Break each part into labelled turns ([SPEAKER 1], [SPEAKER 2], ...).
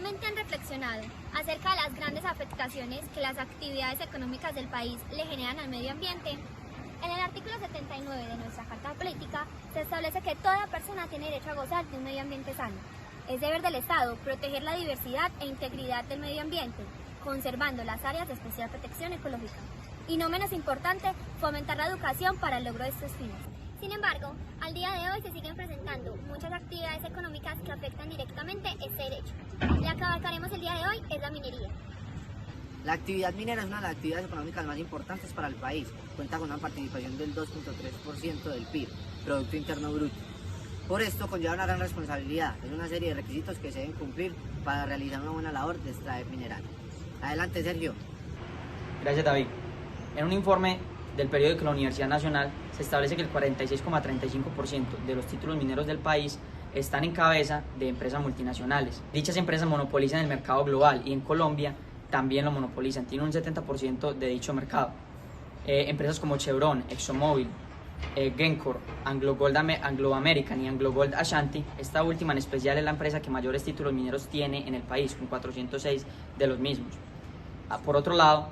[SPEAKER 1] realmente han reflexionado acerca de las grandes afectaciones que las actividades económicas del país le generan al medio ambiente? En el artículo 79 de nuestra Carta Política se establece que toda persona tiene derecho a gozar de un medio ambiente sano. Es deber del Estado proteger la diversidad e integridad del medio ambiente, conservando las áreas de especial protección ecológica. Y no menos importante, fomentar la educación para el logro de estos fines. Sin embargo, al día de hoy se siguen presentando muchas actividades económicas que afectan directamente este derecho. La que abarcaremos el día de hoy es la minería.
[SPEAKER 2] La actividad minera es una de las actividades económicas más importantes para el país. Cuenta con una participación del 2.3% del PIB, Producto Interno Bruto. Por esto conlleva una gran responsabilidad. Es una serie de requisitos que se deben cumplir para realizar una buena labor de extraer mineral. Adelante, Sergio.
[SPEAKER 3] Gracias, David. En un informe del periódico de la Universidad Nacional se establece que el 46,35% de los títulos mineros del país están en cabeza de empresas multinacionales. Dichas empresas monopolizan el mercado global y en Colombia también lo monopolizan, tienen un 70% de dicho mercado. Empresas como Chevron, ExxonMobil, Glencore, Anglo American y Anglo Gold Ashanti, esta última en especial es la empresa que mayores títulos mineros tiene en el país, con 406 de los mismos. Por otro lado,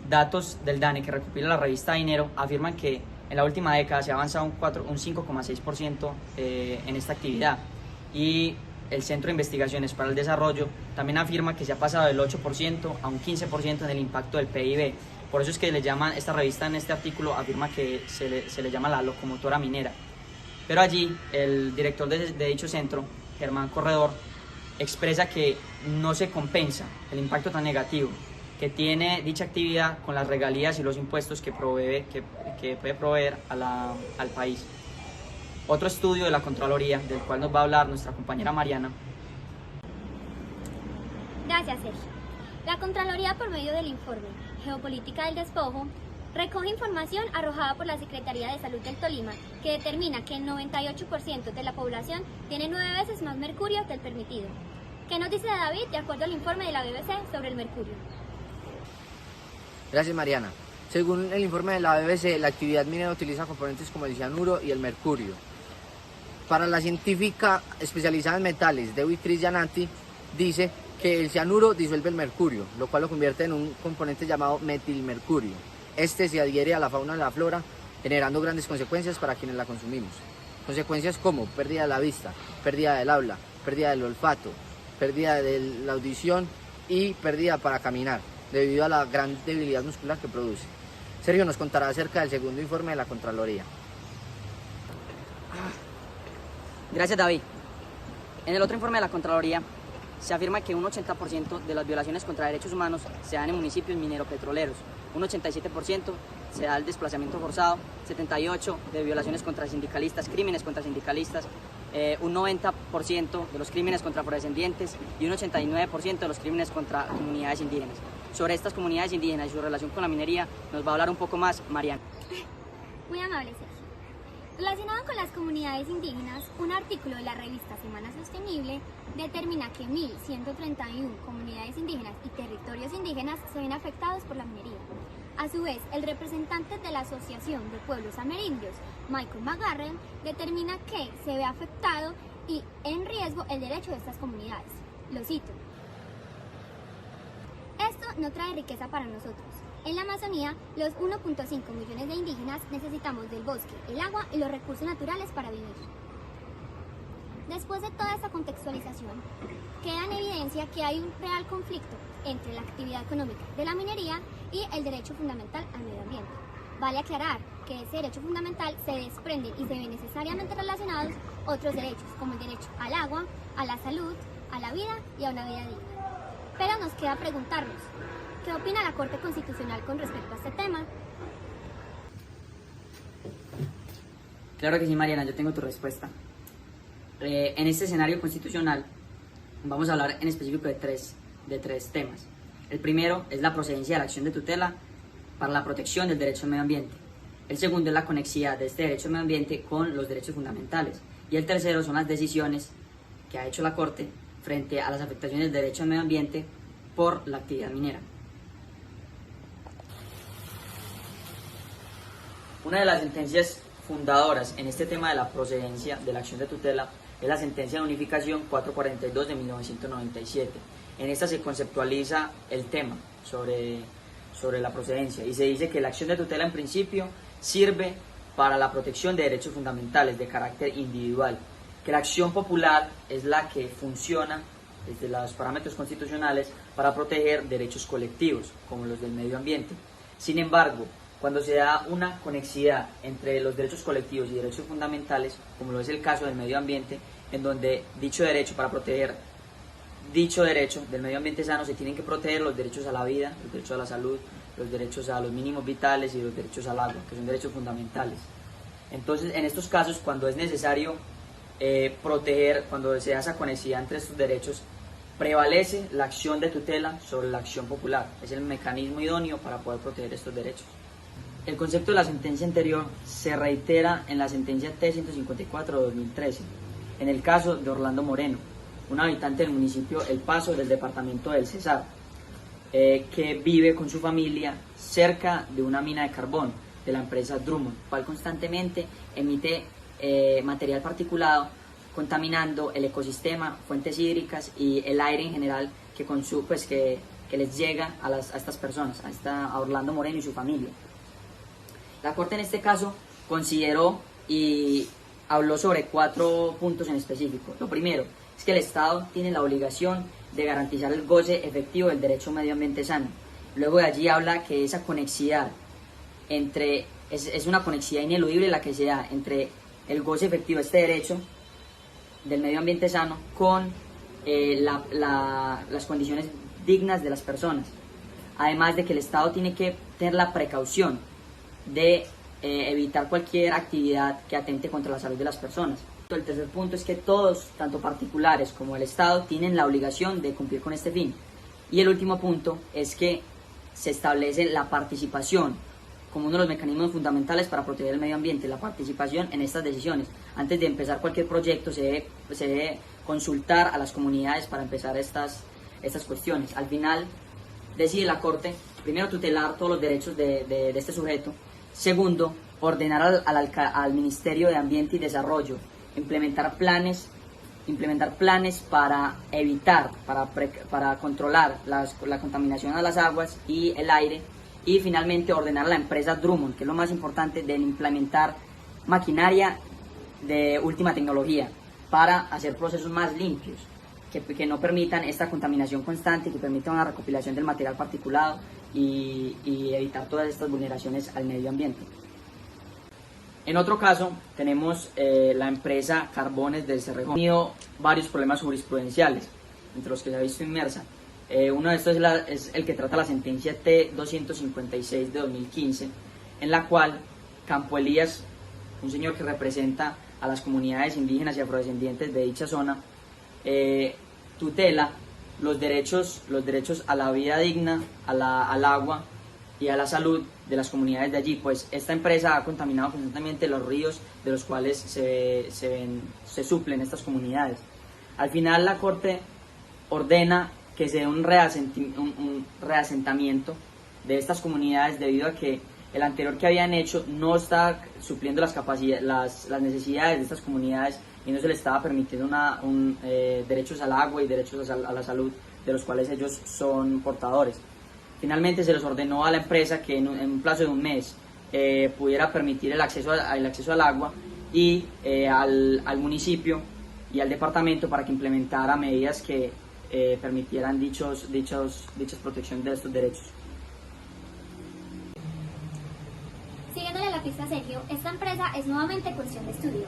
[SPEAKER 3] datos del DANE que recopila la revista Dinero afirman que en la última década se ha avanzado un 5,6% en esta actividad, y el Centro de Investigaciones para el Desarrollo también afirma que se ha pasado del 8% a un 15% en el impacto del PIB. Por eso es que le llaman, esta revista en este artículo afirma que se le llama la locomotora minera. Pero allí el director de dicho centro, Germán Corredor, expresa que no se compensa el impacto tan negativo que tiene dicha actividad con las regalías y los impuestos que puede proveer al país. Otro estudio de la Contraloría, del cual nos va a hablar nuestra compañera Mariana.
[SPEAKER 1] Gracias, Sergio. La Contraloría, por medio del informe Geopolítica del Despojo, recoge información arrojada por la Secretaría de Salud del Tolima, que determina que el 98% de la población tiene 9 veces más mercurio que el permitido. ¿Qué nos dice David de acuerdo al informe de la BBC sobre el mercurio?
[SPEAKER 2] Gracias, Mariana. Según el informe de la BBC, la actividad minera utiliza componentes como el cianuro y el mercurio. Para la científica especializada en metales, Dewi Krishnanti, dice que el cianuro disuelve el mercurio, lo cual lo convierte en un componente llamado metilmercurio. Este se adhiere a la fauna y la flora, generando grandes consecuencias para quienes la consumimos. Consecuencias como pérdida de la vista, pérdida del habla, pérdida del olfato, pérdida de la audición y pérdida para caminar, debido a la gran debilidad muscular que produce. Sergio nos contará acerca del segundo informe de la Contraloría.
[SPEAKER 4] Gracias, David. En el otro informe de la Contraloría se afirma que un 80% de las violaciones contra derechos humanos se dan en municipios minero-petroleros, un 87% se da el desplazamiento forzado, 78% de violaciones contra sindicalistas, crímenes contra sindicalistas, un 90% de los crímenes contra afrodescendientes y un 89% de los crímenes contra comunidades indígenas. Sobre estas comunidades indígenas y su relación con la minería nos va a hablar un poco más Mariana.
[SPEAKER 1] Muy amable, Sergio. Relacionado con las comunidades indígenas, un artículo de la revista Semana Sostenible determina que 1.131 comunidades indígenas y territorios indígenas se ven afectados por la minería. A su vez, el representante de la Asociación de Pueblos Amerindios, Michael McGarren, determina que se ve afectado y en riesgo el derecho de estas comunidades. Lo cito. Esto no trae riqueza para nosotros. En la Amazonía, los 1.5 millones de indígenas necesitamos del bosque, el agua y los recursos naturales para vivir. Después de toda esta contextualización, queda en evidencia que hay un real conflicto entre la actividad económica de la minería y el derecho fundamental al medio ambiente. Vale aclarar que ese derecho fundamental se desprende y se ven necesariamente relacionados otros derechos, como el derecho al agua, a la salud, a la vida y a una vida digna. Pero nos queda preguntarnos, ¿qué opina la Corte Constitucional con respecto a este tema?
[SPEAKER 4] Claro que sí, Mariana, yo tengo tu respuesta. En este escenario constitucional vamos a hablar en específico de tres temas. El primero es la procedencia de la acción de tutela para la protección del derecho al medio ambiente. El segundo es la conexidad de este derecho al medio ambiente con los derechos fundamentales. Y el tercero son las decisiones que ha hecho la Corte frente a las afectaciones del derecho al medio ambiente por la actividad minera. Una de las sentencias fundadoras en este tema de la procedencia de la acción de tutela
[SPEAKER 3] Es la sentencia de unificación 442 de 1997. En esta se conceptualiza el tema sobre la procedencia y se dice que la acción de tutela en principio sirve para la protección de derechos fundamentales de carácter individual, que la acción popular es la que funciona desde los parámetros constitucionales para proteger derechos colectivos, como los del medio ambiente. Sin embargo, cuando se da una conexidad entre los derechos colectivos y derechos fundamentales, como lo es el caso del medio ambiente, en donde dicho derecho, para proteger dicho derecho del medio ambiente sano, se tienen que proteger los derechos a la vida, los derechos a la salud, los derechos a los mínimos vitales y los derechos al agua, que son derechos fundamentales. Entonces, en estos casos, cuando es necesario proteger, cuando se da esa conexidad entre estos derechos, prevalece la acción de tutela sobre la acción popular. Es el mecanismo idóneo para poder proteger estos derechos. El concepto de la sentencia anterior se reitera en la sentencia T-154 de 2013, en el caso de Orlando Moreno, un habitante del municipio El Paso del departamento del Cesar, que vive con su familia cerca de una mina de carbón de la empresa Drummond, cual constantemente emite material particulado, contaminando el ecosistema, fuentes hídricas y el aire en general que les llega a estas personas, a Orlando Moreno y su familia. La Corte en este caso consideró y habló sobre 4 puntos en específico. Lo primero es que el Estado tiene la obligación de garantizar el goce efectivo del derecho a un medio ambiente sano. Luego de allí habla que esa conexidad es una conexidad ineludible la que se da entre el goce efectivo de este derecho del medio ambiente sano con las condiciones dignas de las personas. Además de que el Estado tiene que tener la precaución de evitar cualquier actividad que atente contra la salud de las personas. El tercer punto es que todos, tanto particulares como el Estado, tienen la obligación de cumplir con este fin. Y el último punto es que se establece la participación como uno de los mecanismos fundamentales para proteger el medio ambiente, la participación en estas decisiones. Antes de empezar cualquier proyecto se debe consultar a las comunidades para empezar estas cuestiones. Al final decide la Corte, primero, tutelar todos los derechos de este sujeto. Segundo, ordenar al Ministerio de Ambiente y Desarrollo implementar planes para evitar, para controlar la contaminación a las aguas y el aire. Y finalmente ordenar a la empresa Drummond, que es lo más importante, de implementar maquinaria de última tecnología para hacer procesos más limpios, que no permitan esta contaminación constante, que permitan una recopilación del material particulado y evitar todas estas vulneraciones al medio ambiente. En otro caso, tenemos la empresa Carbones del Cerrejón. Ha tenido varios problemas jurisprudenciales, entre los que se ha visto inmersa. Uno de estos es el que trata la sentencia T-256 de 2015, en la cual Campo Elías, un señor que representa a las comunidades indígenas y afrodescendientes de dicha zona, tutela los derechos a la vida digna, al agua y a la salud de las comunidades de allí, pues esta empresa ha contaminado constantemente los ríos de los cuales se suplen estas comunidades. Al final la Corte ordena que se dé un reasentamiento de estas comunidades debido a que el anterior que habían hecho no está supliendo las necesidades de estas comunidades y no se les estaba permitiendo derechos al agua y derechos a la salud de los cuales ellos son portadores. Finalmente se les ordenó a la empresa que en un plazo de un mes pudiera permitir el acceso al agua y al municipio y al departamento para que implementara medidas que permitieran dicha protección de estos derechos.
[SPEAKER 1] Siguiéndole la pista a Sergio, esta empresa es nuevamente cuestión de estudio.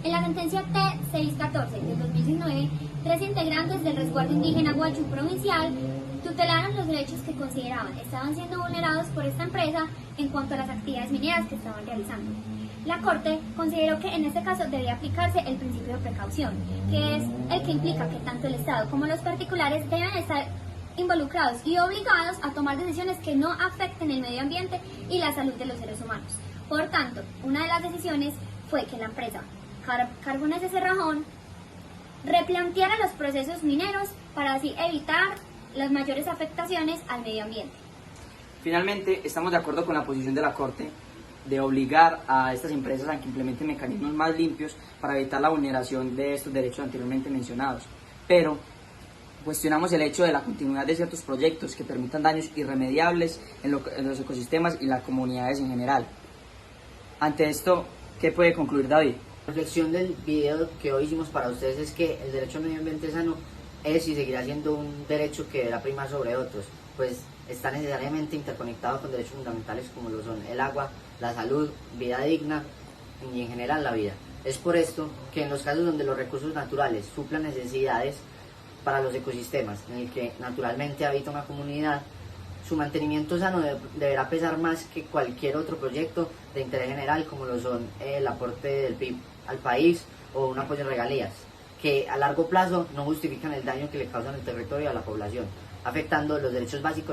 [SPEAKER 1] En la sentencia T-614 de 2019, 3 integrantes del resguardo indígena Guayú provincial tutelaron los derechos que consideraban estaban siendo vulnerados por esta empresa en cuanto a las actividades mineras que estaban realizando. La Corte consideró que en este caso debía aplicarse el principio de precaución, que es el que implica que tanto el Estado como los particulares deben estar involucrados y obligados a tomar decisiones que no afecten el medio ambiente y la salud de los seres humanos. Por tanto, una de las decisiones fue que la empresa Carbones de Cerrejón replanteara los procesos mineros para así evitar las mayores afectaciones al medio ambiente.
[SPEAKER 3] Finalmente, estamos de acuerdo con la posición de la Corte de obligar a estas empresas a que implementen mecanismos más limpios para evitar la vulneración de estos derechos anteriormente mencionados. Pero cuestionamos el hecho de la continuidad de ciertos proyectos que permitan daños irremediables en los ecosistemas y las comunidades en general. Ante esto, ¿qué puede concluir David?
[SPEAKER 2] La reflexión del video que hoy hicimos para ustedes es que el derecho al medio ambiente sano es y seguirá siendo un derecho que deberá primar sobre otros, pues está necesariamente interconectado con derechos fundamentales como lo son el agua, la salud, vida digna y en general la vida. Es por esto que en los casos donde los recursos naturales suplan necesidades para los ecosistemas, en el que naturalmente habita una comunidad, su mantenimiento sano deberá pesar más que cualquier otro proyecto de interés general como lo son el aporte del PIB al país o un apoyo en regalías, que a largo plazo no justifican el daño que le causan al territorio y a la población, afectando los derechos básicos